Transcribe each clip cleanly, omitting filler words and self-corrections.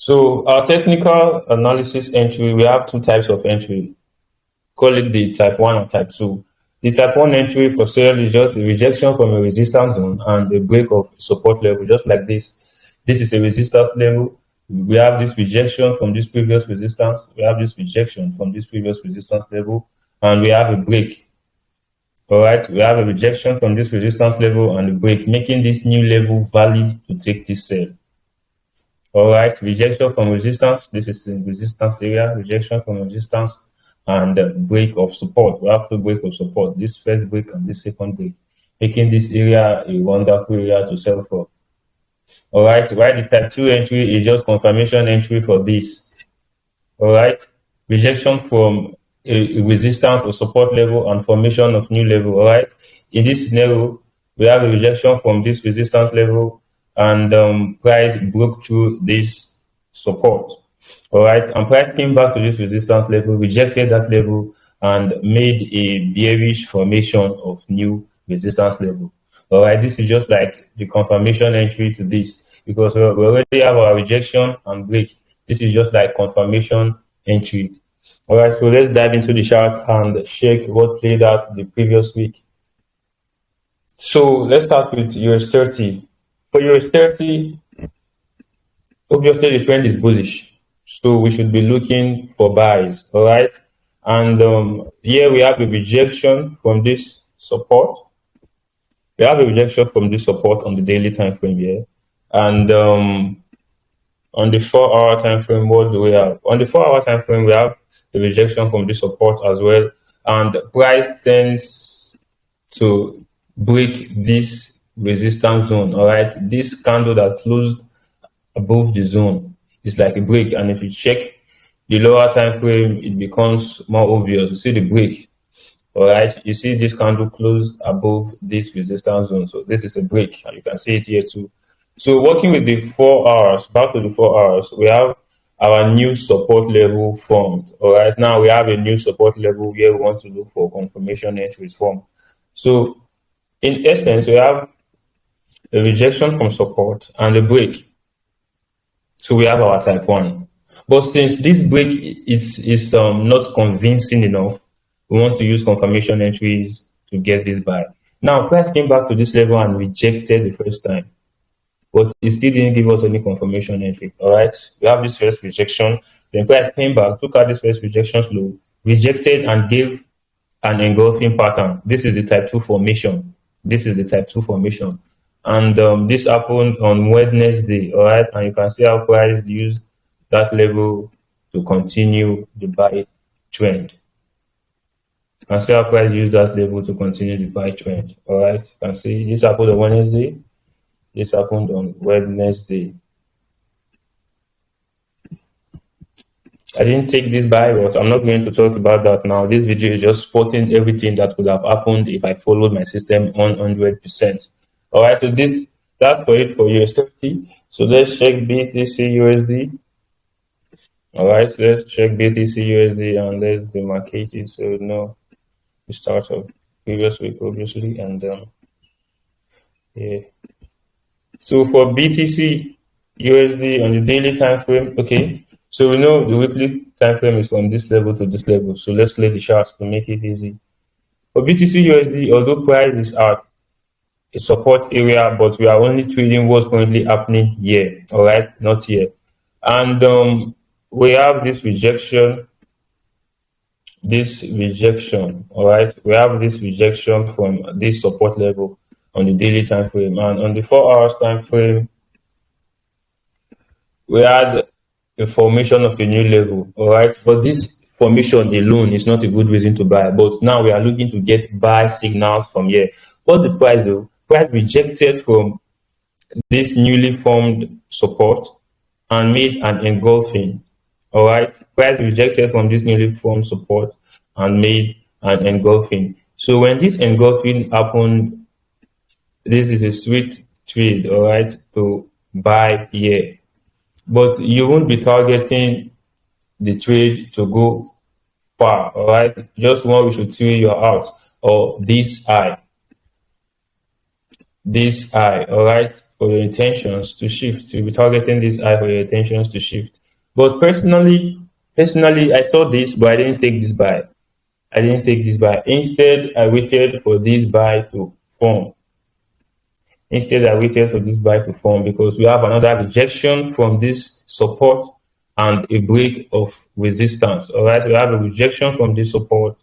So our technical analysis entry, we have two types of entry. Call it the type 1 and type 2. The type 1 entry for sale is just a rejection from a resistance zone and a break of support level, just like this. This is a resistance level. We have this rejection from this previous resistance. We have this rejection from this previous resistance level, and we have a break. All right, we have a rejection from this resistance level and a break, making this new level valid to take this sell. All right, rejection from resistance. This is the resistance area, rejection from resistance, and break of support. We have two break of support, this first break and this second break, making this area a wonderful area to sell for. All right, while the type 2 entry is just confirmation entry for this. All right, rejection from a resistance or support level and formation of new level. All right, in this scenario, we have a rejection from this resistance level and price broke through this support. All right, and price came back to this resistance level, rejected that level, and made a bearish formation of new resistance level. All right, this is just like the confirmation entry to this because we already have our rejection and break. This is just like confirmation entry. All right, so let's dive into the chart and check what played out the previous week. So let's start with US 30. For US 30, obviously the trend is bullish. So we should be looking for buys. All right. And here we have a rejection from this support. We have a rejection from this support on the daily time frame here. And on the 4-hour time frame, what do we have? On the 4-hour time frame, we have a rejection from this support as well. And price tends to break this resistance zone. All right. This candle that closed above the zone is like a break, and if you check the lower time frame, it becomes more obvious. You see the break. All right, you see this candle closed above this resistance zone, so this is a break, and you can see it here too. So working with the 4 hours, back to the 4 hours, we have our new support level formed. All right, now we have a new support level where we want to look for confirmation entries formed. So in essence, we have a rejection from support and a break. So we have our type 1. But since this break is not convincing enough, we want to use confirmation entries to get this buy. Now, price came back to this level and rejected the first time, but it still didn't give us any confirmation entry. All right, we have this first rejection. Then price came back, took out this first rejection low, rejected and gave an engulfing pattern. This is the type 2 formation. This is the type 2 formation. And this happened on Wednesday, all right? And you can see how price used that level to continue the buy trend. You can see how price used that level to continue the buy trend, all right? You can see this happened on Wednesday. This happened on Wednesday. I didn't take this buy, but I'm not going to talk about that now. This video is just spotting everything that would have happened if I followed my system 100%. All right, so that's for it for US 30. So let's check BTC USD. All right, let's check BTC USD and let's demarcate it. So no, we start of previous week obviously, and yeah. So for BTC USD on the daily time frame, okay. So we know the weekly time frame is from this level to this level. So let's lay the charts to make it easy. For BTC USD, although price is at a support area, but we are only trading what's currently happening here. All right, not here. And we have this rejection. All right, we have this rejection from this support level on the daily time frame, and on the 4 hours time frame, we had a formation of a new level. All right, but this formation alone is not a good reason to buy. But now we are looking to get buy signals from here. What the price though? Price rejected from this newly formed support and made an engulfing. All right, price rejected from this newly formed support and made an engulfing. So when this engulfing happened, this is a sweet trade, all right, to buy here. But you won't be targeting the trade to go far, all right? Just one we should see your house or this high, all right? for your intentions to shift. You'll be targeting this high for your intentions to shift. But personally, I saw this, but I didn't take this buy. I didn't take this buy. Instead, I waited for this buy to form. Instead, I waited for this buy to form because we have another rejection from this support and a break of resistance. All right, we have a rejection from this support.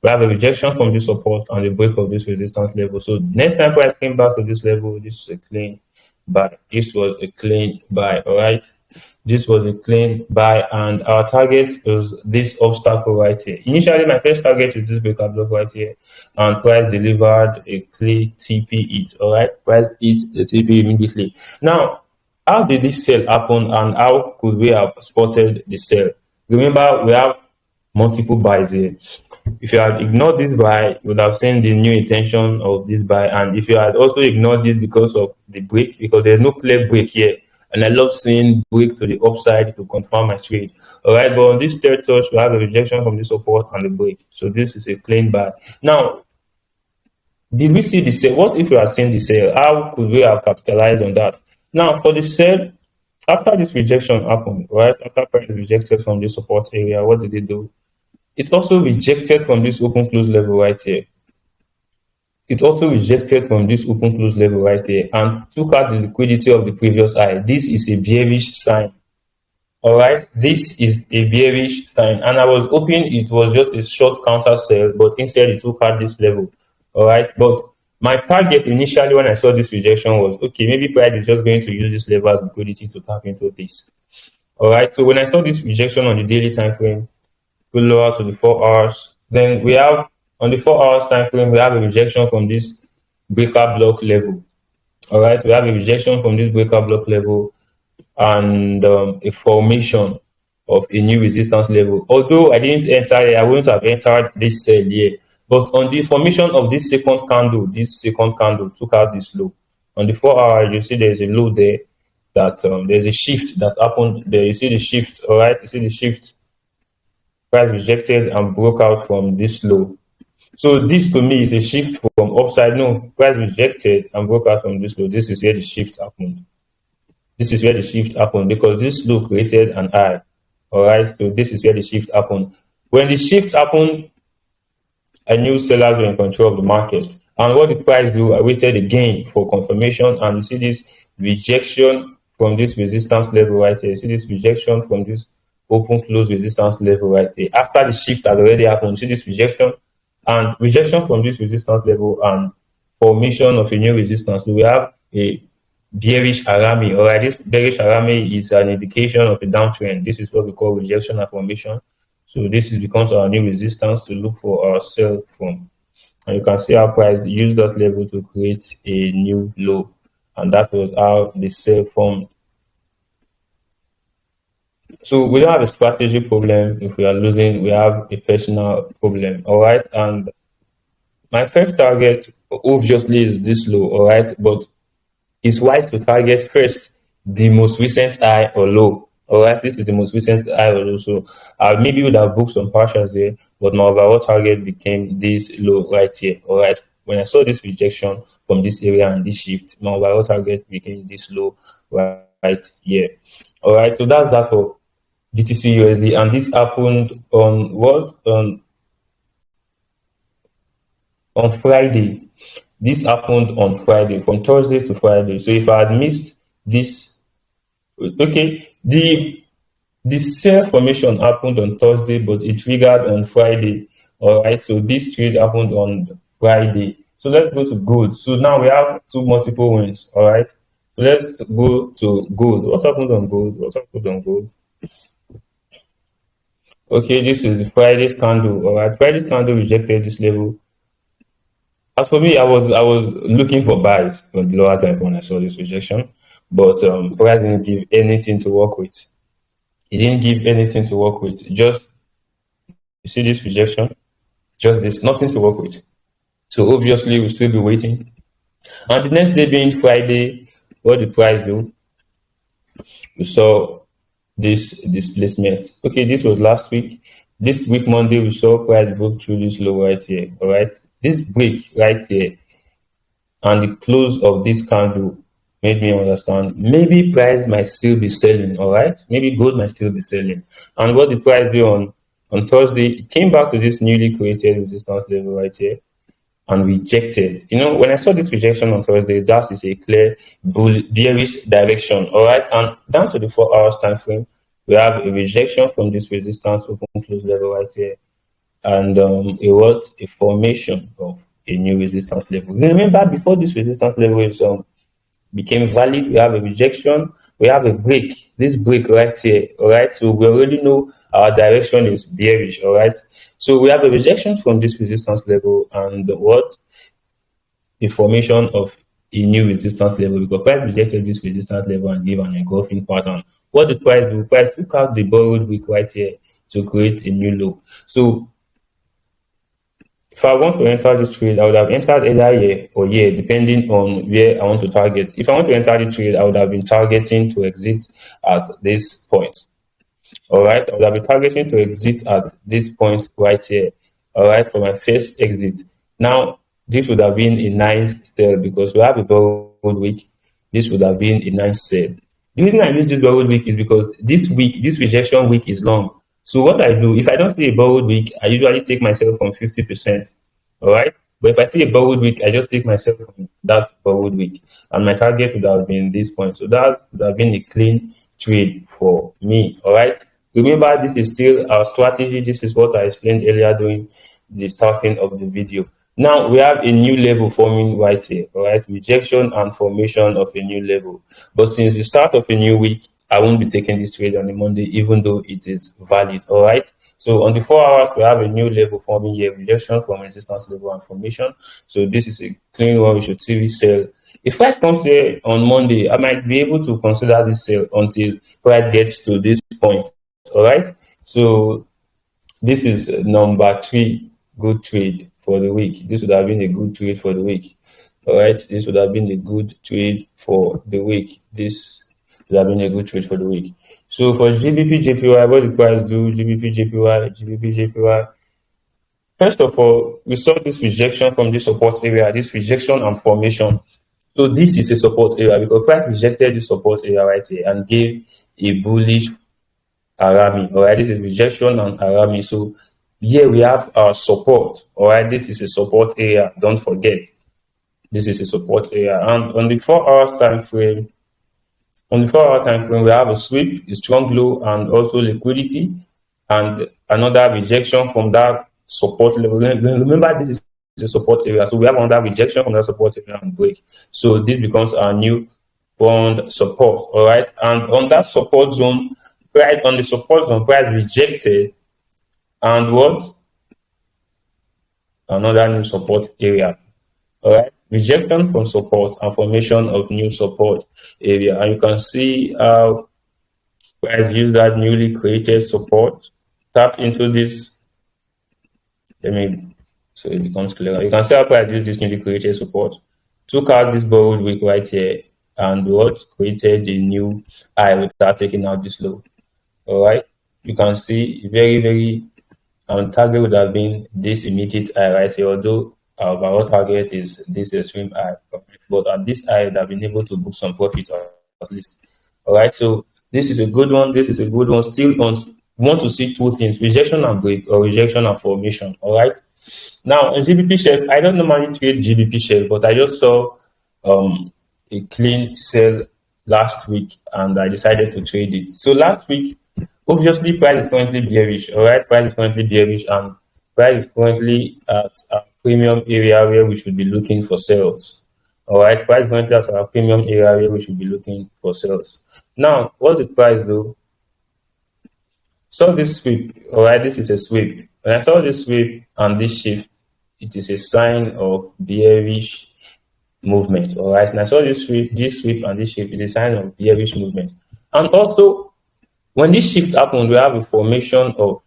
We have a rejection from this support and a break of this resistance level. So next time price came back to this level, this is a clean buy. This was a clean buy. All right. This was a clean buy, and our target was this obstacle right here. Initially, my first target is this breaker block right here, and price delivered a clean TP hit. All right, price hit the TP immediately. Now, how did this sell happen, and how could we have spotted the sell? Remember, we have multiple buys here. If you had ignored this buy, you would have seen the new intention of this buy. And if you had also ignored this because of the break, because there's no clear break here, and I love seeing break to the upside to confirm my trade. All right, but on this third touch, we have a rejection from the support and the break. So this is a clean buy. Now, did we see the sale? What if we had seen the sale? How could we have capitalized on that? Now, for the sale, after this rejection happened, right? After price rejected from the support area, what did it do? It also rejected from this open close level right here. It also rejected from this open close level right here and took out the liquidity of the previous high. This is a bearish sign. All right, this is a bearish sign, and I was hoping it was just a short counter sell, but instead it took out this level. All right, but my target initially when I saw this rejection was okay, maybe price is just going to use this level as liquidity to tap into this. All right, so when I saw this rejection on the daily time frame, go lower to the 4 hours. Then we have on the 4 hours time frame, we have a rejection from this breaker block level. All right, we have a rejection from this breaker block level and a formation of a new resistance level. Although I didn't enter here, I wouldn't have entered this sell here. But on the formation of this second candle took out this low. On the 4 hour, you see there's a low there that there's a shift that happened there. You see the shift, all right? You see the shift. Price rejected and broke out from this low. So this to me is a shift from upside. No, price rejected and broke out from this low. This is where the shift happened. This is where the shift happened because this low created an high. All right, so this is where the shift happened. When the shift happened, I knew sellers were in control of the market. And what did price do? I waited again for confirmation, and you see this rejection from this resistance level right here. You see this rejection from this open close resistance level right here. After the shift has already happened, you see this rejection and rejection from this resistance level and formation of a new resistance. So we have a bearish Arami. All right, this bearish Arami is an indication of a downtrend. This is what we call rejection and formation. So this becomes our new resistance to look for our sell from. And you can see how price used that level to create a new low. And that was how the sell formed. So we don't have a strategy problem. If we are losing, we have a personal problem. All right. And my first target obviously is this low. All right. But it's wise to target first the most recent high or low. All right. This is the most recent high or low. So maybe would have booked some partials there, but my overall target became this low right here. All right. When I saw this rejection from this area and this shift, my overall target became this low right here. All right. So that's that for BTC USD, and this happened on what on Friday. This happened on Friday, from Thursday to Friday. So if I had missed this, okay, the sell formation happened on Thursday, but it triggered on Friday. All right, so this trade happened on Friday. So let's go to gold. So now we have two multiple wins. All right, so let's go to gold. What happened on gold? What happened on gold? Okay, this is the Friday's candle. All right, Friday's candle rejected this level. As for me, I was looking for buys on the lower time when I saw this rejection, but price didn't give anything to work with. It didn't give anything to work with. Just you see this rejection, just this, nothing to work with. So obviously we'll still be waiting. And the next day being Friday, what did price do? We saw this displacement. Okay, this was last week. This week Monday we saw price broke through this low right here. All right, this break right here and the close of this candle made me understand maybe price might still be selling, all right? Maybe gold might still be selling. And what the price do on Thursday, it came back to this newly created resistance level right here and rejected. You know, when I saw this rejection on Thursday, that is a clear bearish direction, all right? And down to the 4 hours time frame, we have a rejection from this resistance open close level right here, and a formation of a new resistance level. Remember, before this resistance level is became valid, we have a rejection, we have a break, this break right here, all right? So we already know our direction is bearish, all right? So we have a rejection from this resistance level and what? The formation of a new resistance level, because price rejected this resistance level and gave an engulfing pattern. What did price do? Price took out the borrowed wick right here to create a new low. So if I want to enter this trade, I would have entered either here or here, depending on where I want to target. If I want to enter the trade, I would have been targeting to exit at this point. All right, I would have been targeting to exit at this point right here. All right, for my first exit. Now, this would have been a nice sell because we have a borrowed wick. This would have been a nice sell. The reason I use this borrowed wick is because this week, this rejection week is long. So what I do, if I don't see a borrowed wick, I usually take myself from 50%. All right. But if I see a borrowed wick, I just take myself from that borrowed wick. And my target would have been this point. So that would have been a clean trade for me. All right. Remember, this is still our strategy. This is what I explained earlier during the starting of the video. Now we have a new level forming right here, all right? Rejection and formation of a new level. But since the start of a new week, I won't be taking this trade on the Monday, even though it is valid, all right? So on the 4 hours, we have a new level forming here, rejection from resistance level and formation. So this is a clean one. We should see this sell. If price comes there on Monday, I might be able to consider this sell until price gets to this point, all right? So this is number 3 good trade for the week. This would have been a good trade for the week. All right, this would have been a good trade for the week. This would have been a good trade for the week. So for GBP JPY, what the price do? GBP JPY. First of all, we saw this rejection from this support area, this rejection and formation. So this is a support area because price rejected the support area right here and gave a bullish Arami. All right, this is rejection and Arami. So here we have our support. All right, this is a support area. Don't forget, this is a support area. And on the 4 hours time frame, we have a sweep, a strong low, and also liquidity, and another rejection from that support level. Remember, this is a support area. So we have another rejection from that support area and break. So this becomes our new bond support. All right, and on that support zone, right on the support zone, price rejected. And what? Another new support area. All right. Rejection from support and formation of new support area. And you can see how price use that newly created support. Tap into this. So it becomes clearer. You can see how price use this newly created support. Took out this borrowed wick right here and what? Created a new high without taking out this low. All right. You can see very target would have been this immediate high right here, although our target is this extreme high, but at this high, would have been able to book some profit at least. All right, so this is a good one. This is a good one. Still want to see two things: rejection and break, or rejection and formation. All right. Now, in GBP share, I don't normally trade GBP share, but I just saw a clean sell last week, and I decided to trade it. So last week, obviously, price is currently bearish. All right, price is currently bearish, and price is currently at a premium area where we should be looking for sales. All right, price is currently at a premium area where we should be looking for sales. Now, what did price do? So this sweep. All right, this is a sweep. When I saw this sweep and this shift, it is a sign of bearish movement. All right, and I saw this sweep and this shift is a sign of bearish movement, and also when this shift happened, we have a formation of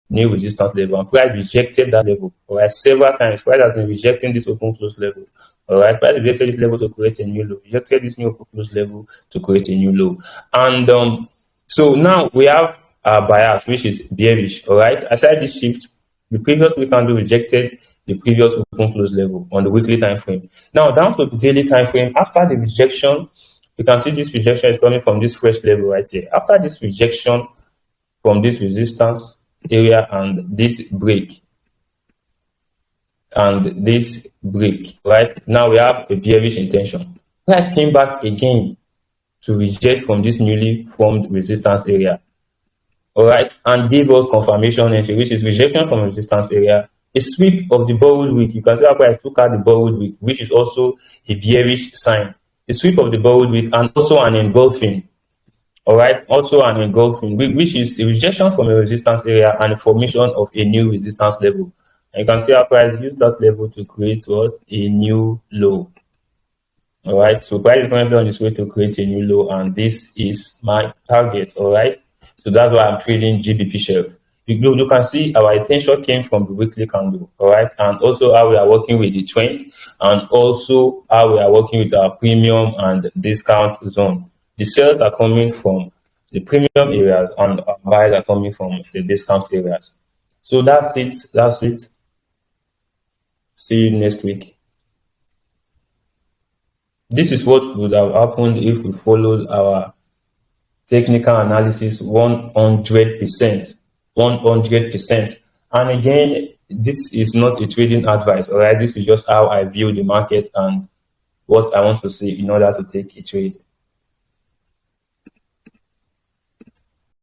new resistance level, and price rejected that level. All right, several times. Price has been rejecting this open close level. All right, price rejected this level to create a new low. Rejected this new open close level to create a new low. And so now we have our bias, which is bearish. All right, aside this shift, the previous week candle rejected the previous open close level on the weekly time frame. Now down to the daily time frame, after the rejection You can see this rejection is coming from this fresh level right here. After this rejection from this resistance area and this break, right? Now we have a bearish intention. Price came back again to reject from this newly formed resistance area. All right, and gave us confirmation entry, which is rejection from resistance area, a sweep of the borrowed wick. You can see how price took out the borrowed wick, which is also a bearish sign. A sweep of the borrowed wick and also an engulfing. All right, also an engulfing, which is a rejection from a resistance area and a formation of a new resistance level. And you can see how price used that level to create what? A new low. All right, so price is currently on its way to create a new low, and this is my target. All right, so that's why I'm trading GBP shelf. You can see our attention came from the weekly candle. All right, and also how we are working with the trend, and also how we are working with our premium and discount zone. The sales are coming from the premium areas, and our buys are coming from the discount areas. So that's it. That's it. See you next week. This is what would have happened if we followed our technical analysis 100%. 100%. And again, this is not a trading advice, all right? This is just how I view the market and what I want to see in order to take a trade.